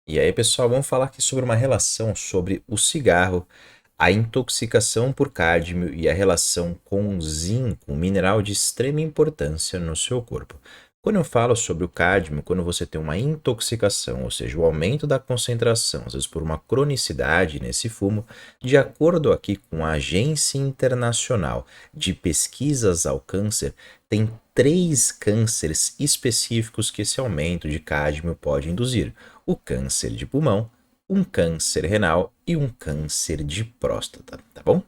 E aí, pessoal, vamos falar aqui sobre uma relação sobre o cigarro, a intoxicação por cádmio e a relação com o zinco, um mineral de extrema importância no seu corpo. Quando eu falo sobre o cádmio, quando você tem uma intoxicação, ou seja, o aumento da concentração, às vezes por uma cronicidade nesse fumo, de acordo aqui com a Agência Internacional de Pesquisas ao Câncer, tem três cânceres específicos que esse aumento de cádmio pode induzir: o câncer de pulmão, um câncer renal e um câncer de próstata, tá bom?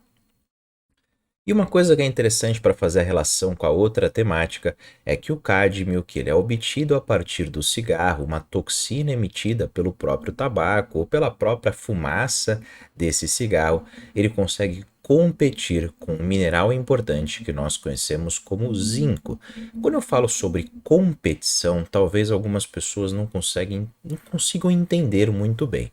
E uma coisa que é interessante para fazer a relação com a outra temática é que o cádmio, que ele é obtido a partir do cigarro, uma toxina emitida pelo próprio tabaco ou pela própria fumaça desse cigarro, ele consegue competir com um mineral importante que nós conhecemos como zinco. Quando eu falo sobre competição, talvez algumas pessoas não consigam entender muito bem.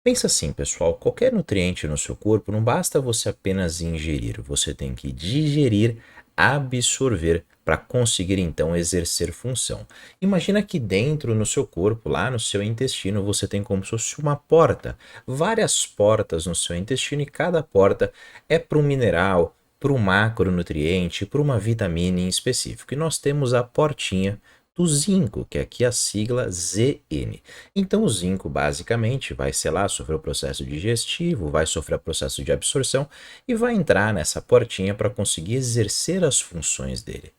Pensa assim, pessoal, qualquer nutriente no seu corpo não basta você apenas ingerir, você tem que digerir, absorver para conseguir então exercer função. Imagina que dentro no seu corpo, lá no seu intestino, você tem como se fosse uma porta, várias portas no seu intestino e cada porta é para um mineral, para um macronutriente, para uma vitamina em específico. E nós temos a portinha do zinco, que é aqui a sigla ZN. Então, o zinco basicamente vai, sei lá, sofrer o processo digestivo, vai sofrer o processo de absorção e vai entrar nessa portinha para conseguir exercer as funções dele.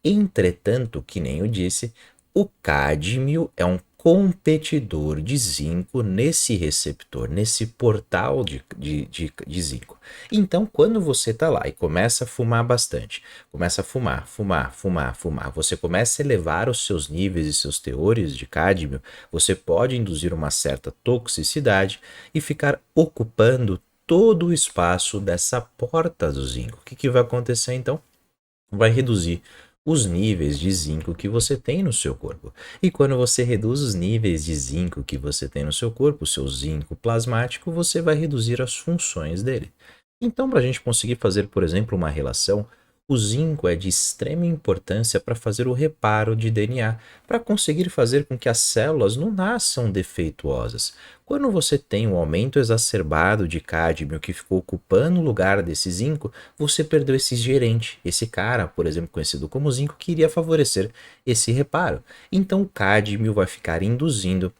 Entretanto, que nem eu disse, o cádmio é um competidor de zinco nesse receptor, nesse portal de zinco. Então, quando você está lá e começa a fumar bastante, começa a fumar, fumar, fumar, fumar, você começa a elevar os seus níveis e seus teores de cádmio, você pode induzir uma certa toxicidade e ficar ocupando todo o espaço dessa porta do zinco. O que vai acontecer então? Vai reduzir os níveis de zinco que você tem no seu corpo. E quando você reduz os níveis de zinco que você tem no seu corpo, o seu zinco plasmático, você vai reduzir as funções dele. Então, para a gente conseguir fazer, por exemplo, uma relação, o zinco é de extrema importância para fazer o reparo de DNA, para conseguir fazer com que as células não nasçam defeituosas. Quando você tem um aumento exacerbado de cádmio que ficou ocupando o lugar desse zinco, você perdeu esse gerente, esse cara, por exemplo, conhecido como zinco, que iria favorecer esse reparo. Então o cádmio vai ficar induzindo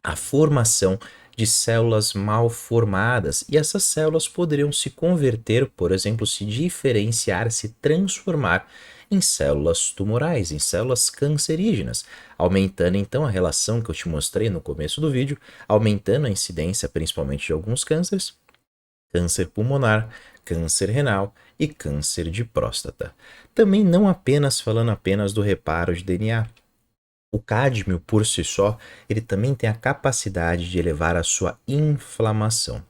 a formação de células mal formadas e essas células poderiam se converter, por exemplo, se diferenciar, se transformar em células tumorais, em células cancerígenas, aumentando então a relação que eu te mostrei no começo do vídeo, aumentando a incidência principalmente de alguns cânceres, câncer pulmonar, câncer renal e câncer de próstata. Também não apenas falando apenas do reparo de DNA. O cádmio por si só, ele também tem a capacidade de elevar a sua inflamação.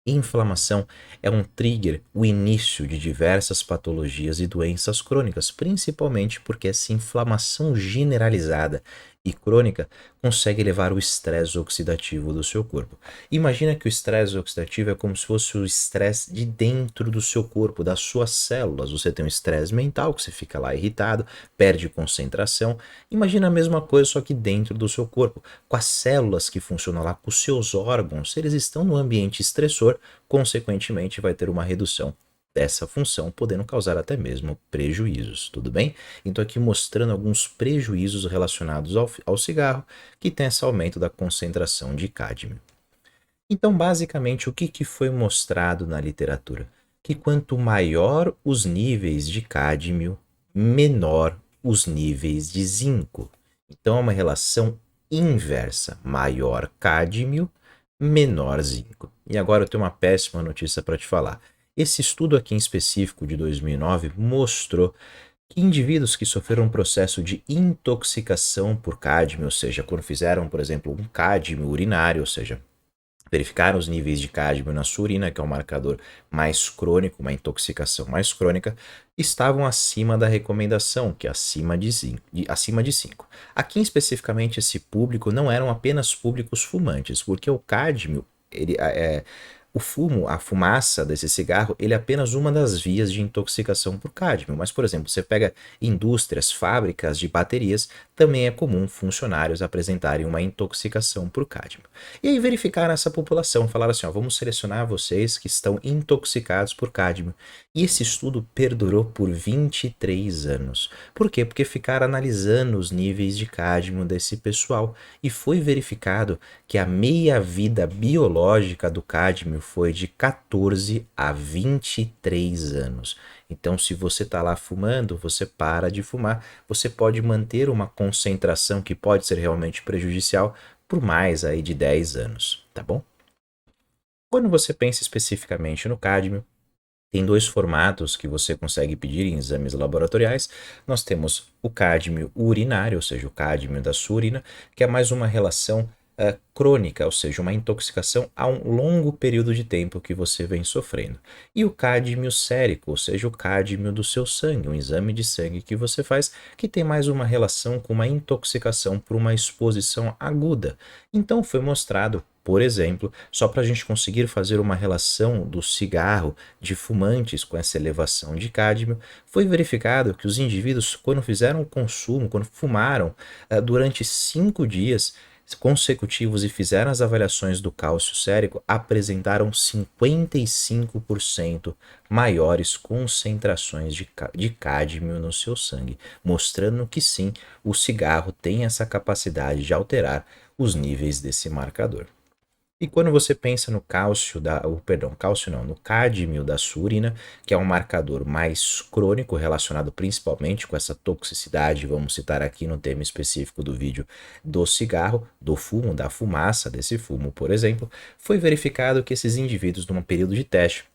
Inflamação é um trigger, o início de diversas patologias e doenças crônicas, principalmente porque essa inflamação generalizada e crônica consegue elevar o estresse oxidativo do seu corpo. Imagina que o estresse oxidativo é como se fosse o estresse de dentro do seu corpo, das suas células. Você tem um estresse mental, que você fica lá irritado, perde concentração. Imagina a mesma coisa, só que dentro do seu corpo, com as células que funcionam lá, com os seus órgãos, se eles estão no ambiente estressor, consequentemente vai ter uma redução dessa função, podendo causar até mesmo prejuízos, tudo bem? Então aqui mostrando alguns prejuízos relacionados ao cigarro, que tem esse aumento da concentração de cádmio. Então basicamente o que foi mostrado na literatura? Que quanto maior os níveis de cádmio, menor os níveis de zinco. Então é uma relação inversa, maior cádmio, menor zinco. E agora eu tenho uma péssima notícia para te falar. Esse estudo aqui em específico de 2009 mostrou que indivíduos que sofreram um processo de intoxicação por cádmio, ou seja, quando fizeram, por exemplo, um cádmio urinário, ou seja, verificaram os níveis de cádmio na sua urina, que é um marcador mais crônico, uma intoxicação mais crônica, estavam acima da recomendação, que é acima de 5. Aqui especificamente esse público não eram apenas públicos fumantes, porque o cádmio, ele, O fumo, a fumaça desse cigarro, ele é apenas uma das vias de intoxicação por cádmio. Mas, por exemplo, você pega indústrias, fábricas de baterias, também é comum funcionários apresentarem uma intoxicação por cádmio. E aí verificaram essa população, falaram assim, ó, vamos selecionar vocês que estão intoxicados por cádmio. E esse estudo perdurou por 23 anos. Por quê? Porque ficaram analisando os níveis de cádmio desse pessoal e foi verificado que a meia-vida biológica do cádmio foi de 14 a 23 anos. Então, se você está lá fumando, você para de fumar, você pode manter uma concentração que pode ser realmente prejudicial por mais aí de 10 anos, tá bom? Quando você pensa especificamente no cádmio, tem dois formatos que você consegue pedir em exames laboratoriais. Nós temos o cádmio urinário, ou seja, o cádmio da sua urina, que é mais uma relação crônica, ou seja, uma intoxicação a um longo período de tempo que você vem sofrendo. E o cádmio sérico, ou seja, o cádmio do seu sangue, um exame de sangue que você faz, que tem mais uma relação com uma intoxicação por uma exposição aguda. Então foi mostrado, por exemplo, só para a gente conseguir fazer uma relação do cigarro de fumantes com essa elevação de cádmio, foi verificado que os indivíduos, quando fizeram o consumo, quando fumaram durante 5 dias consecutivos e fizeram as avaliações do cálcio sérico, apresentaram 55% maiores concentrações de cádmio no seu sangue, mostrando que sim, o cigarro tem essa capacidade de alterar os níveis desse marcador. E quando você pensa no cálcio não, no cádmio da sua urina, que é um marcador mais crônico relacionado principalmente com essa toxicidade, vamos citar aqui no tema específico do vídeo, do cigarro, do fumo, da fumaça desse fumo, por exemplo, foi verificado que esses indivíduos, num período de teste,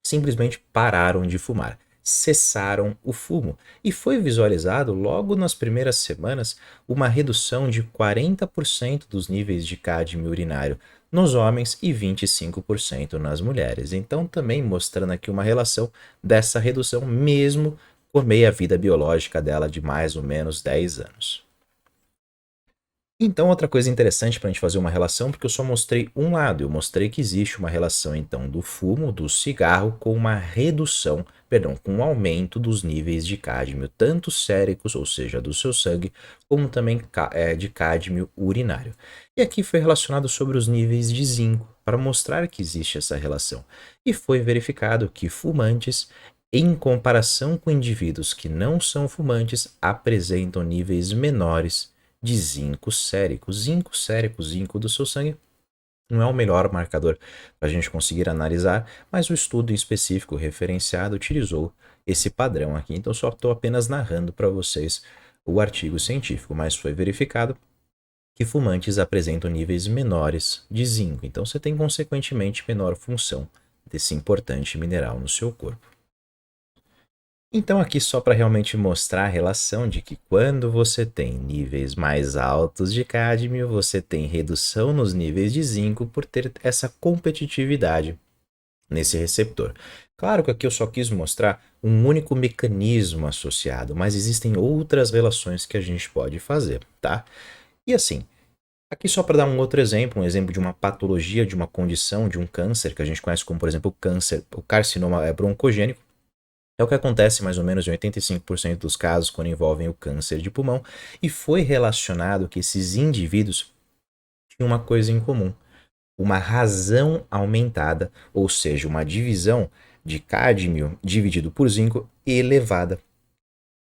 simplesmente pararam de fumar, cessaram o fumo, e foi visualizado logo nas primeiras semanas uma redução de 40% dos níveis de cádmio urinário nos homens e 25% nas mulheres. Então, também mostrando aqui uma relação dessa redução, mesmo por meia-vida biológica dela de mais ou menos 10 anos. Então, outra coisa interessante para a gente fazer uma relação, porque eu só mostrei um lado, eu mostrei que existe uma relação, então, do fumo, do cigarro, com uma redução, com um aumento dos níveis de cádmio, tanto séricos, ou seja, do seu sangue, como também de cádmio urinário. E aqui foi relacionado sobre os níveis de zinco, para mostrar que existe essa relação. E foi verificado que fumantes, em comparação com indivíduos que não são fumantes, apresentam níveis menores de zinco sérico. Zinco do seu sangue não é o melhor marcador para a gente conseguir analisar, mas o estudo em específico referenciado utilizou esse padrão aqui. Então, só estou apenas narrando para vocês o artigo científico, mas foi verificado que fumantes apresentam níveis menores de zinco. Então, você tem, consequentemente, menor função desse importante mineral no seu corpo. Então, aqui só para realmente mostrar a relação de que quando você tem níveis mais altos de cádmio, você tem redução nos níveis de zinco por ter essa competitividade nesse receptor. Claro que aqui eu só quis mostrar um único mecanismo associado, mas existem outras relações que a gente pode fazer, tá? E assim, aqui só para dar um outro exemplo, um exemplo de uma patologia, de uma condição, de um câncer que a gente conhece como, por exemplo, o carcinoma broncogênico. É o que acontece mais ou menos em 85% dos casos quando envolvem o câncer de pulmão, e foi relacionado que esses indivíduos tinham uma coisa em comum: uma razão aumentada, ou seja, uma divisão de cádmio dividido por zinco elevada.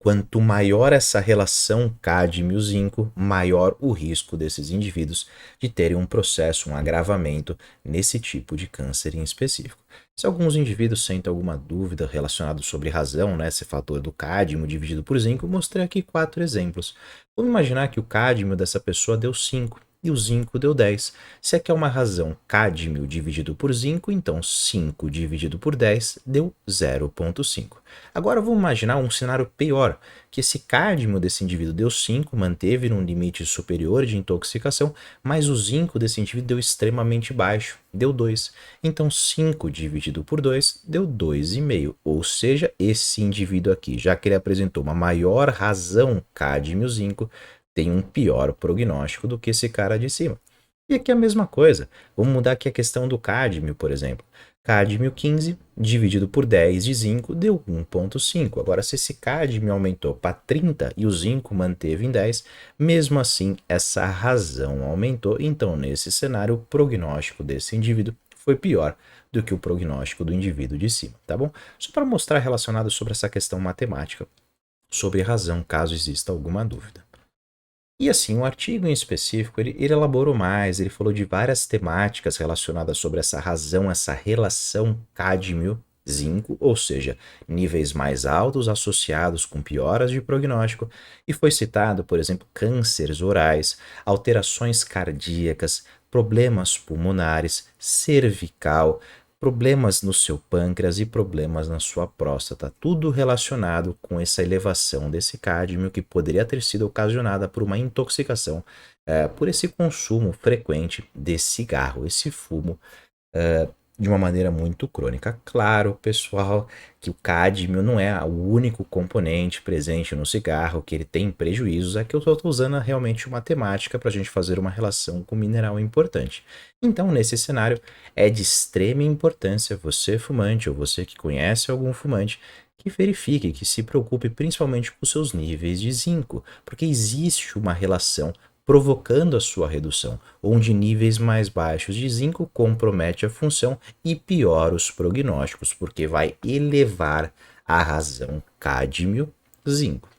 Quanto maior essa relação cádmio-zinco, maior o risco desses indivíduos de terem um processo, um agravamento nesse tipo de câncer em específico. Se alguns indivíduos sentem alguma dúvida relacionada sobre razão, né, esse fator do cádmio dividido por zinco, mostrei aqui 4 exemplos. Vamos imaginar que o cádmio dessa pessoa deu 5 e o zinco deu 10. Se aqui é uma razão cádmio dividido por zinco, então 5 dividido por 10 deu 0,5. Agora vamos imaginar um cenário pior, que esse cádmio desse indivíduo deu 5, manteve num limite superior de intoxicação, mas o zinco desse indivíduo deu extremamente baixo, deu 2. Então 5 dividido por 2 deu 2,5, ou seja, esse indivíduo aqui, já que ele apresentou uma maior razão cádmio-zinco, tem um pior prognóstico do que esse cara de cima. E aqui é a mesma coisa. Vamos mudar aqui a questão do cádmio, por exemplo. Cádmio 15 dividido por 10 de zinco deu 1,5. Agora, se esse cádmio aumentou para 30 e o zinco manteve em 10, mesmo assim essa razão aumentou. Então, nesse cenário, o prognóstico desse indivíduo foi pior do que o prognóstico do indivíduo de cima, tá bom? Só para mostrar relacionado sobre essa questão matemática, sobre razão, caso exista alguma dúvida. E assim, o artigo em específico, ele elaborou mais, ele falou de várias temáticas relacionadas sobre essa razão, essa relação cádmio-zinco, ou seja, níveis mais altos associados com pioras de prognóstico, e foi citado, por exemplo, cânceres orais, alterações cardíacas, problemas pulmonares, cervical, problemas no seu pâncreas e problemas na sua próstata, tudo relacionado com essa elevação desse cádmio que poderia ter sido ocasionada por uma intoxicação, por esse consumo frequente de cigarro, esse fumo de uma maneira muito crônica. Claro, pessoal, que o cádmio não é o único componente presente no cigarro, que ele tem prejuízos, é que eu estou usando realmente uma temática para a gente fazer uma relação com mineral importante. Então, nesse cenário, é de extrema importância você, fumante, ou você que conhece algum fumante, que verifique, que se preocupe principalmente com seus níveis de zinco, porque existe uma relação provocando a sua redução, onde níveis mais baixos de zinco compromete a função e piora os prognósticos, porque vai elevar a razão cádmio-zinco.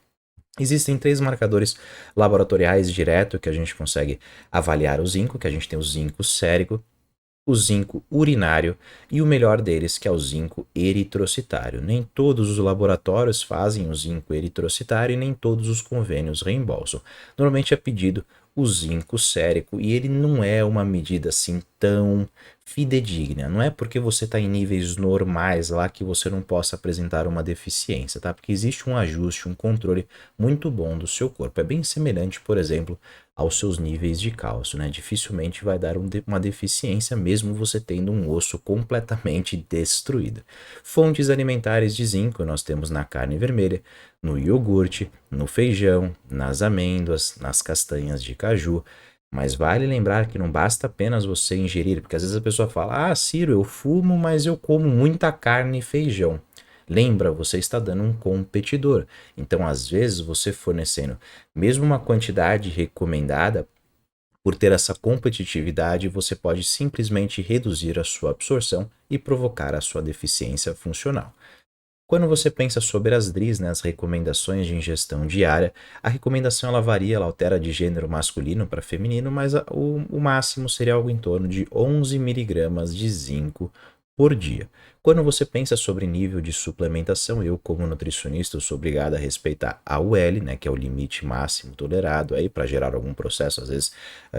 Existem três marcadores laboratoriais direto que a gente consegue avaliar o zinco, que a gente tem o zinco sérico, o zinco urinário e o melhor deles, que é o zinco eritrocitário. Nem todos os laboratórios fazem o zinco eritrocitário e nem todos os convênios reembolsam. Normalmente é pedido o zinco sérico e ele não é uma medida assim tão fidedigna. Não é porque você está em níveis normais lá que você não possa apresentar uma deficiência, tá? Porque existe um ajuste, um controle muito bom do seu corpo. É bem semelhante, por exemplo, aos seus níveis de cálcio, né? Dificilmente vai dar uma deficiência mesmo você tendo um osso completamente destruído. Fontes alimentares de zinco nós temos na carne vermelha, no iogurte, no feijão, nas amêndoas, nas castanhas de caju. Mas vale lembrar que não basta apenas você ingerir, porque às vezes a pessoa fala: "Ah, Ciro, eu fumo, mas eu como muita carne e feijão." Lembra, você está dando um competidor. Então, às vezes, você fornecendo mesmo uma quantidade recomendada, por ter essa competitividade, você pode simplesmente reduzir a sua absorção e provocar a sua deficiência funcional. Quando você pensa sobre as DRIs, né, as recomendações de ingestão diária, a recomendação ela varia, ela altera de gênero masculino para feminino, mas o máximo seria algo em torno de 11 miligramas de zinco por dia. Quando você pensa sobre nível de suplementação, eu como nutricionista eu sou obrigado a respeitar a UL, né, que é o limite máximo tolerado aí para gerar algum processo, às vezes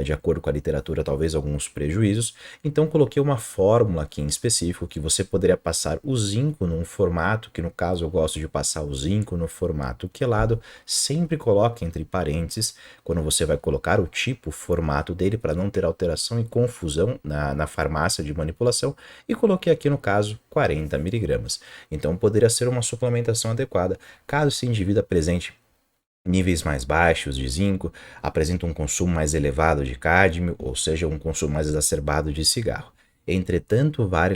de acordo com a literatura, talvez alguns prejuízos. Então coloquei uma fórmula aqui em específico que você poderia passar o zinco num formato, que no caso eu gosto de passar o zinco no formato quelado, sempre coloque entre parênteses, quando você vai colocar o tipo, o formato dele, para não ter alteração e confusão na farmácia de manipulação, e coloquei aqui no caso 40 miligramas. Então poderia ser uma suplementação adequada caso esse indivíduo apresente níveis mais baixos de zinco, apresenta um consumo mais elevado de cádmio, ou seja, um consumo mais exacerbado de cigarro. Entretanto, vale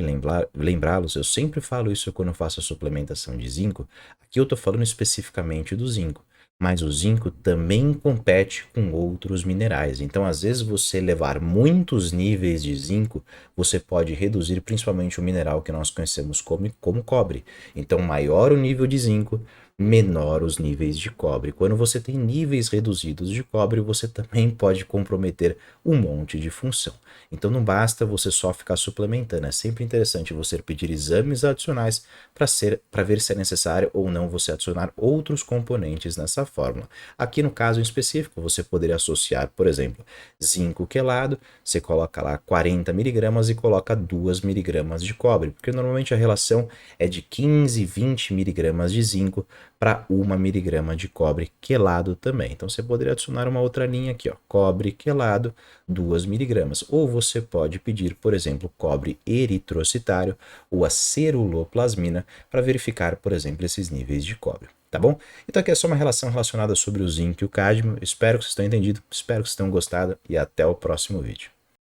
lembrá-los, eu sempre falo isso quando eu faço a suplementação de zinco, aqui eu estou falando especificamente do zinco, mas o zinco também compete com outros minerais. Então, às vezes, você levar muitos níveis de zinco, você pode reduzir principalmente o mineral que nós conhecemos como cobre. Então, maior o nível de zinco, menor os níveis de cobre. Quando você tem níveis reduzidos de cobre, você também pode comprometer um monte de função. Então não basta você só ficar suplementando, é sempre interessante você pedir exames adicionais para ver se é necessário ou não você adicionar outros componentes nessa fórmula. Aqui no caso em específico, você poderia associar, por exemplo, zinco quelado, você coloca lá 40 miligramas e coloca 2 miligramas de cobre, porque normalmente a relação é de 15, 20 miligramas de zinco para 1 miligrama de cobre quelado também. Então você poderia adicionar uma outra linha aqui, ó, cobre quelado, 2 miligramas. Ou você pode pedir, por exemplo, cobre eritrocitário ou a ceruloplasmina para verificar, por exemplo, esses níveis de cobre. Tá bom? Então aqui é só uma relação relacionada sobre o zinco e o cádmio. Espero que vocês tenham entendido, espero que vocês tenham gostado e até o próximo vídeo.